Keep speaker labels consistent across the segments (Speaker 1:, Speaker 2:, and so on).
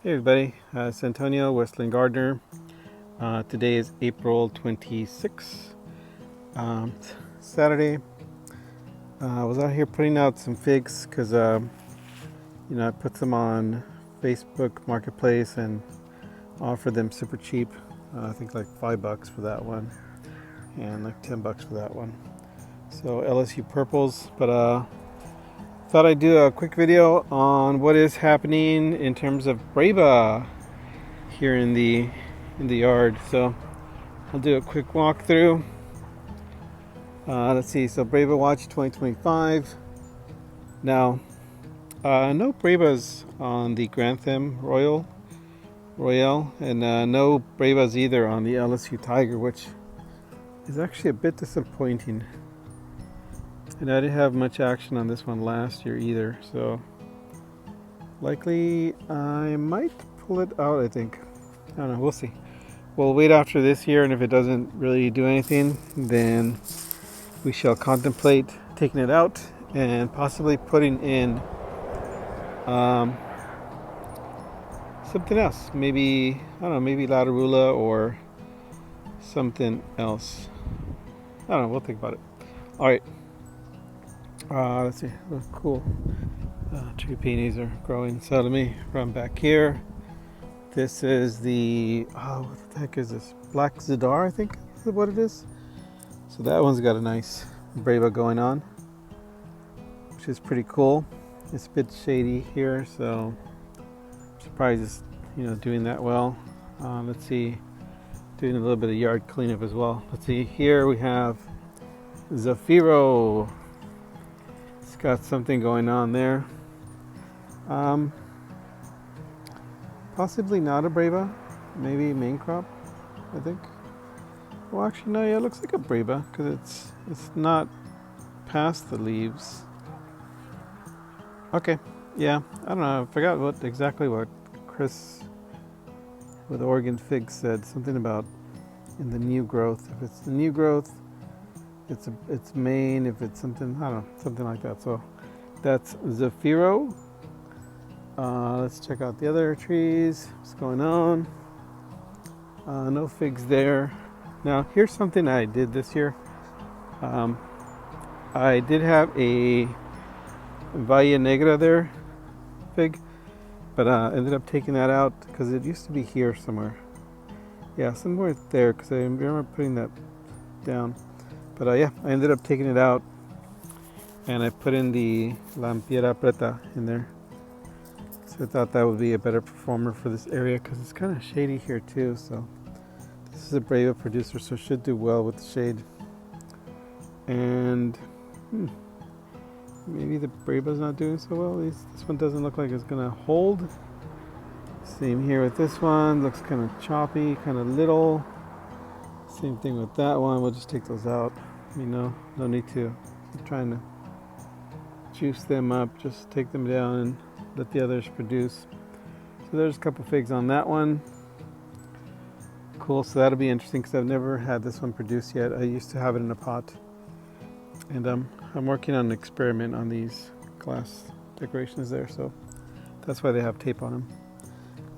Speaker 1: Hey everybody, it's Antonio, Westland Gardener. Today is April 26th, Saturday. I was out here putting out some figs because I put them on Facebook Marketplace and offered them super cheap. I think like $5 for that one and like $10 for that one. So LSU purples, but thought I'd do a quick video on what is happening in terms of Breba here in the yard. So I'll do a quick walkthrough. Let's see. So Breba Watch 2025. Now, no Brebas on the Grantham Royale, and no Brebas either on the LSU Tiger, which is actually a bit disappointing. And I didn't have much action on this one last year either, so likely I might pull it out. I think. I don't know. We'll see. We'll wait after this year, and if it doesn't really do anything, then we shall contemplate taking it out and possibly putting in something else. Maybe, I don't know, maybe Latarula or something else. I don't know, we'll think about it. All right. Let's see. Oh, cool. Tree peonies are growing. So let me run back here. This is the, what the heck is this? Black Zadar, I think is what it is. So that one's got a nice Breba going on, which is pretty cool. It's a bit shady here, so I'm surprised it's doing that well. Let's see, doing a little bit of yard cleanup as well. Let's see, here we have Zafiro. It's got something going on there. Possibly not a Breba, maybe main crop, I think. Well, actually, no. Yeah, it looks like a Breba because it's not past the leaves. Okay, yeah. I don't know. I forgot exactly what Chris with Oregon Fig said. Something about in the new growth. If it's the new growth, it's main. If it's something, I don't know, something like that. So that's Zafiro. Let's check out the other trees. What's going on? No figs there. Now, here's something I did this year. I did have a Valle Negra there fig, but ended up taking that out because it used to be here somewhere. Yeah, somewhere there because I remember putting that down. But yeah, I ended up taking it out and I put in the Lampiera Preta in there. So I thought that would be a better performer for this area because it's kind of shady here too. So this is a Breva producer, so it should do well with the shade. And maybe the Breba's not doing so well. At least this one doesn't look like it's gonna hold. Same here with this one. Looks kind of choppy, kind of little. Same thing with that one. We'll just take those out. No need to keep trying to juice them up. Just take them down and let the others produce. So there's a couple figs on that one. Cool, so that'll be interesting because I've never had this one produced yet. I used to have it in a pot. And I'm working on an experiment on these glass decorations there, so that's why they have tape on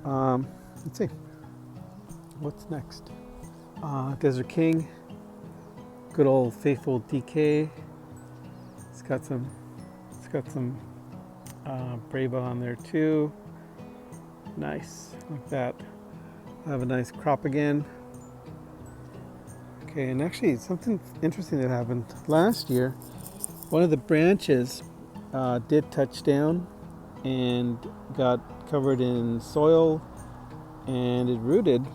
Speaker 1: them. Let's see. What's next? Desert King. Good old faithful DK. It's got some Breba on there too. Nice, like that. I have a nice crop again. Okay, and actually something interesting that happened last year. One of the branches did touch down and got covered in soil and it rooted,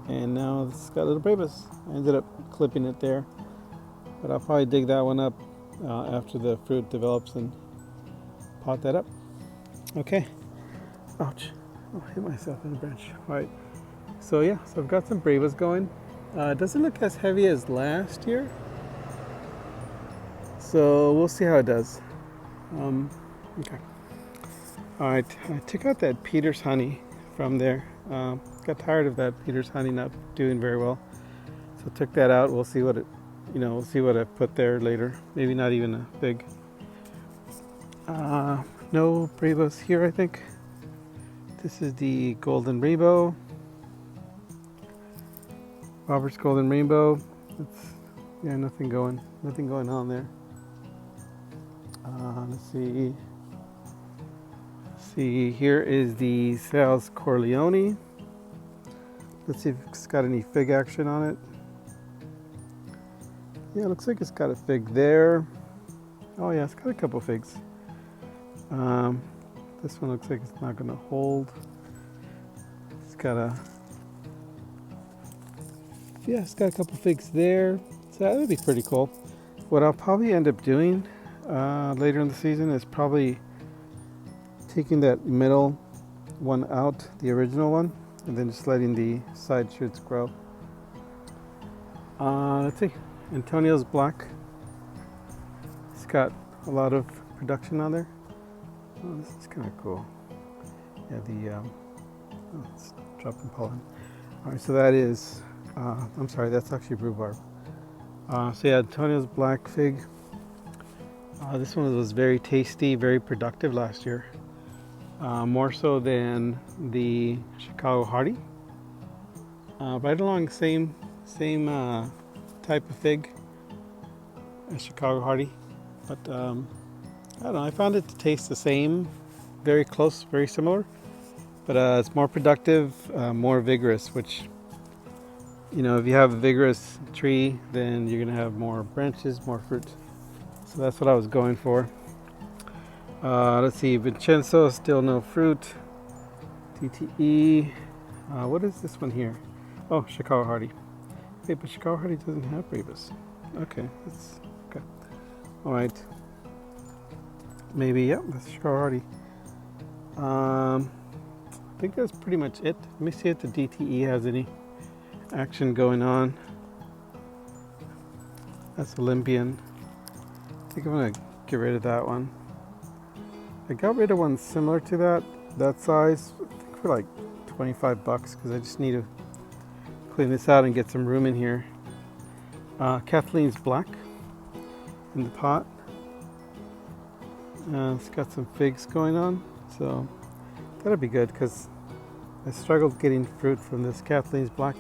Speaker 1: and now it's got little Brebas. I ended up clipping it there, but I'll probably dig that one up after the fruit develops and pot that up. Okay. Ouch. I hit myself in the branch. All right. So yeah, so I've got some Brebas going. It doesn't look as heavy as last year, so we'll see how it does. Okay. All right, I took out that Peter's honey from there. Got tired of that Peter's honey not doing very well, so took that out. We'll see what we'll see what I put there later. Maybe not even a big. No Brebas here, I think. This is the Golden Rainbow. Robert's Golden Rainbow. Yeah, nothing going on there. Let's see. See, here is the Sales Corleone. Let's see if it's got any fig action on it. Yeah, it looks like it's got a fig there. Oh yeah, it's got a couple figs. This one looks like it's not going to hold. It's got it's got a couple figs there. So that would be pretty cool. What I'll probably end up doing later in the season is probably taking that middle one out, the original one, and then just letting the side shoots grow. Let's see, Antonio's Black. It's got a lot of production on there. Oh, this is kind of cool. Yeah, it's dropping pollen. All right, so that is, I'm sorry, that's actually rhubarb. So yeah, Antonio's Black Fig. This one was very tasty, very productive last year. More so than the Chicago Hardy. Right along same type of fig as Chicago Hardy, but I don't know. I found it to taste the same, very close, very similar, but it's more productive, more vigorous. Which, you know, if you have a vigorous tree, then you're gonna have more branches, more fruit. So that's what I was going for. Let's see, Vincenzo, still no fruit. TTE. What is this one here? Oh, Chicago Hardy. Hey, but Chicago Hardy doesn't have Brebas. Okay, that's okay. All right. Maybe, yeah, that's Chicago Hardy. I think that's pretty much it. Let me see if the DTE has any action going on. That's Olympian. I think I'm gonna get rid of that one. I got rid of one similar to that size, I think for like $25, because I just need to clean this out and get some room in here. Kathleen's Black in the pot. It's got some figs going on, so that'll be good, because I struggled getting fruit from this Kathleen's Black.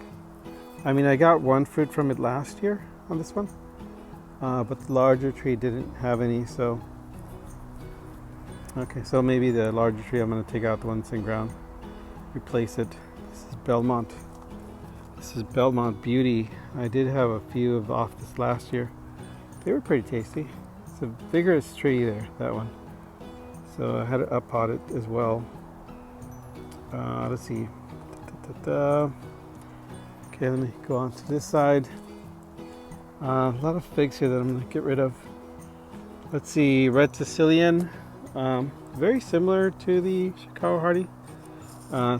Speaker 1: I mean, I got one fruit from it last year on this one, but the larger tree didn't have any, so okay, so maybe the larger tree, I'm going to take out the one that's in ground, replace it. This is Belmont. This is Belmont Beauty. I did have a few off this last year. They were pretty tasty. It's a vigorous tree there, that one. So I had to up-pot it as well. Let's see. Okay, let me go on to this side. A lot of figs here that I'm going to get rid of. Let's see, Red Sicilian. Very similar to the Chicago Hardy.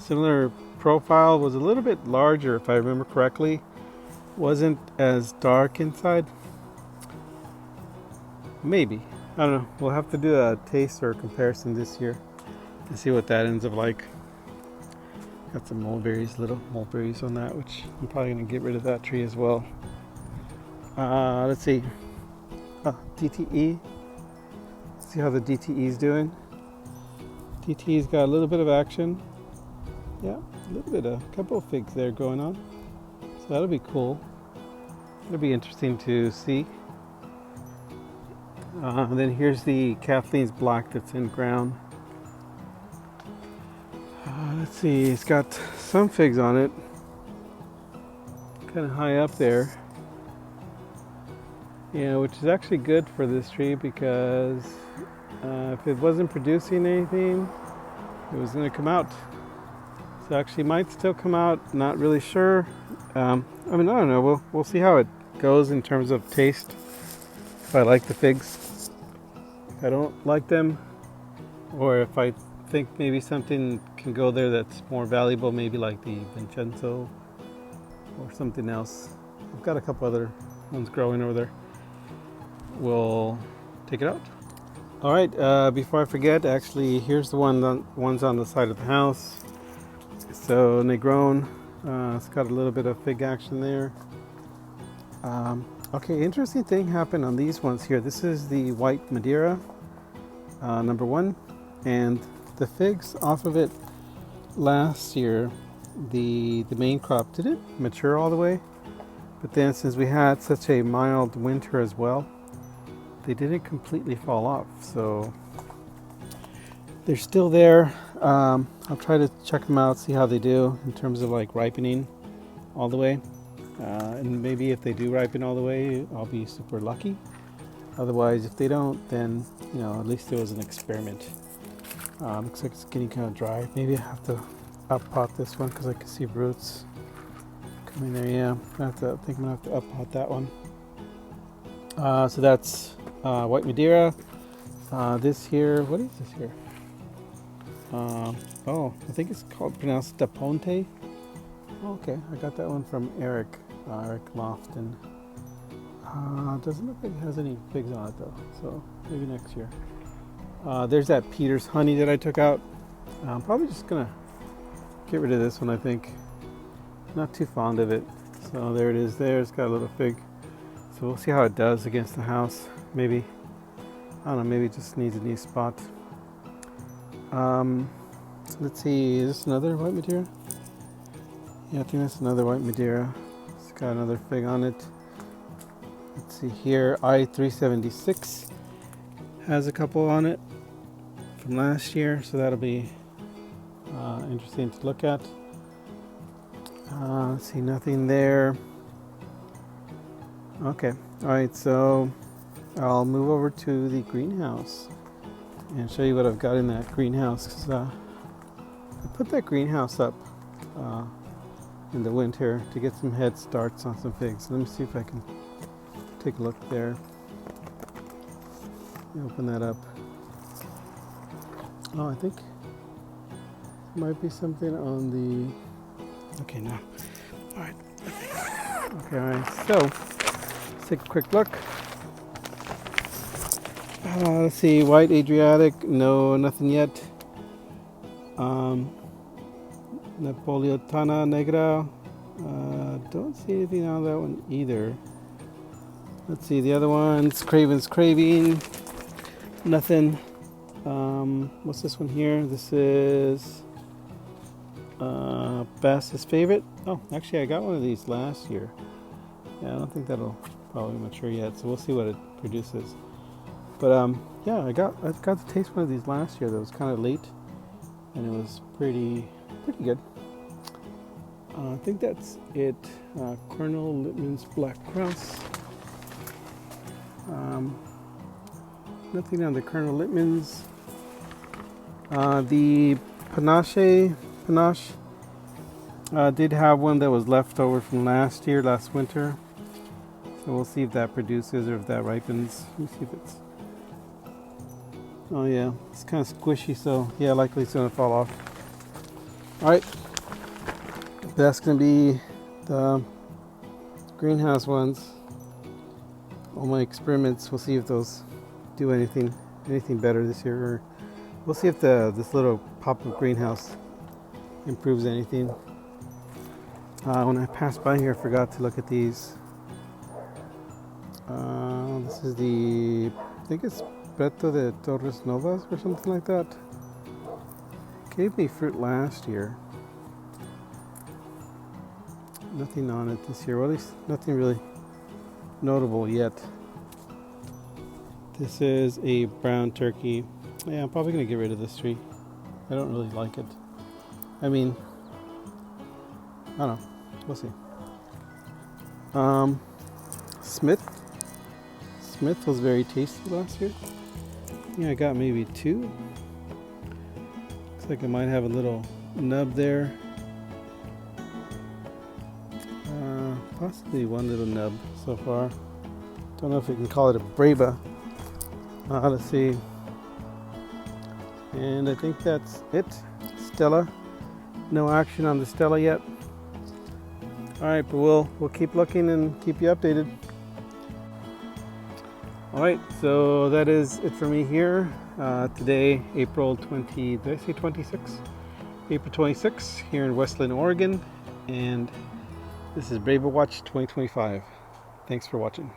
Speaker 1: Similar profile, was a little bit larger if I remember correctly. Wasn't as dark inside. Maybe. I don't know. We'll have to do a taste or comparison this year to see what that ends up like. Got some mulberries, little mulberries on that, which I'm probably going to get rid of that tree as well. Let's see. DTE. See how the DTE is doing. DTE's got a little bit of action. Yeah, a little bit, a couple of figs there going on. So that'll be cool. It'll be interesting to see. And then here's the Kathleen's Black that's in ground. Let's see, it's got some figs on it. Kind of high up there. Yeah, which is actually good for this tree, because if it wasn't producing anything, it was going to come out. So actually might still come out, not really sure. I mean, I don't know, we'll see how it goes in terms of taste. If I like the figs, if I don't like them, or if I think maybe something can go there that's more valuable, maybe like the Vincenzo or something else. I've got a couple other ones growing over there. We'll take it out. All right, before I forget, actually, here's the ones on the side of the house. So Negron, it's got a little bit of fig action there. Okay, interesting thing happened on these ones here. This is the white Madeira, number one, and the figs off of it last year the main crop didn't mature all the way, but then since we had such a mild winter as well, they didn't completely fall off. So they're still there. I'll try to check them out, see how they do in terms of like ripening all the way. And maybe if they do ripen all the way, I'll be super lucky. Otherwise, if they don't, then at least it was an experiment. Looks like it's getting kind of dry. Maybe I have to up pot this one because I can see roots coming there. Yeah, I think I'm gonna have to up pot that one. So that's white Madeira. This here, what is this here? Oh, I think it's pronounced Da Ponte. Okay, I got that one from Eric Lofton. Doesn't look like it has any figs on it though, so maybe next year. There's that Peter's honey that I took out. I'm probably just gonna get rid of this one, I think. Not too fond of it. So there it is there, it's got a little fig. So we'll see how it does against the house. Maybe, I don't know, maybe it just needs a new spot. Let's see, is this another white Madeira? Yeah, I think that's another white Madeira. It's got another fig on it. Let's see here, I-376 has a couple on it from last year, so that'll be interesting to look at. Let's see, nothing there. Okay, all right, so I'll move over to the greenhouse and show you what I've got in that greenhouse, because I put that greenhouse up in the winter to get some head starts on some figs. Let me see if I can take a look there. Open that up. Oh, I think there might be something on the... Okay, no. All right. Okay, all right. So, let's take a quick look. Let's see, white Adriatic, no, nothing yet. Napolitana Negra, don't see anything on that one either. Let's see, the other ones, Craven's Craving, nothing. What's this one here? This is Bass's Favorite. Oh, actually I got one of these last year. Yeah, I don't think that'll probably mature yet, so we'll see what it produces. But yeah, I got to taste one of these last year that was kind of late, and it was pretty good. I think that's it. Colonel Littman's Black Cross. Nothing on the Colonel Littman's. The Panache did have one that was left over from last winter. So we'll see if that produces or if that ripens. Let me see if it's... Oh yeah, it's kind of squishy, so yeah, likely it's going to fall off. Alright, that's going to be the greenhouse ones. All my experiments, we'll see if those do anything better this year, or we'll see if this little pop-up greenhouse improves anything. When I passed by here, I forgot to look at these. This is the, I think it's Preto de Torres Novas or something like that. Gave me fruit last year. Nothing on it this year, well, at least nothing really notable yet. This is a brown turkey. Yeah, I'm probably gonna get rid of this tree. I don't really like it. I mean, I don't know. We'll see. Smith was very tasty last year. Yeah, I got maybe 2. Looks like I might have a little nub there. Possibly 1 little nub so far. Don't know if we can call it a Breba. Let's see. And I think that's it. Stella. No action on the Stella yet. Alright, but we'll keep looking and keep you updated. Alright, so that is it for me here. Today, April 20, did I say 26? April 26 here in Westland, Oregon. And this is Breba Watch 2025. Thanks for watching.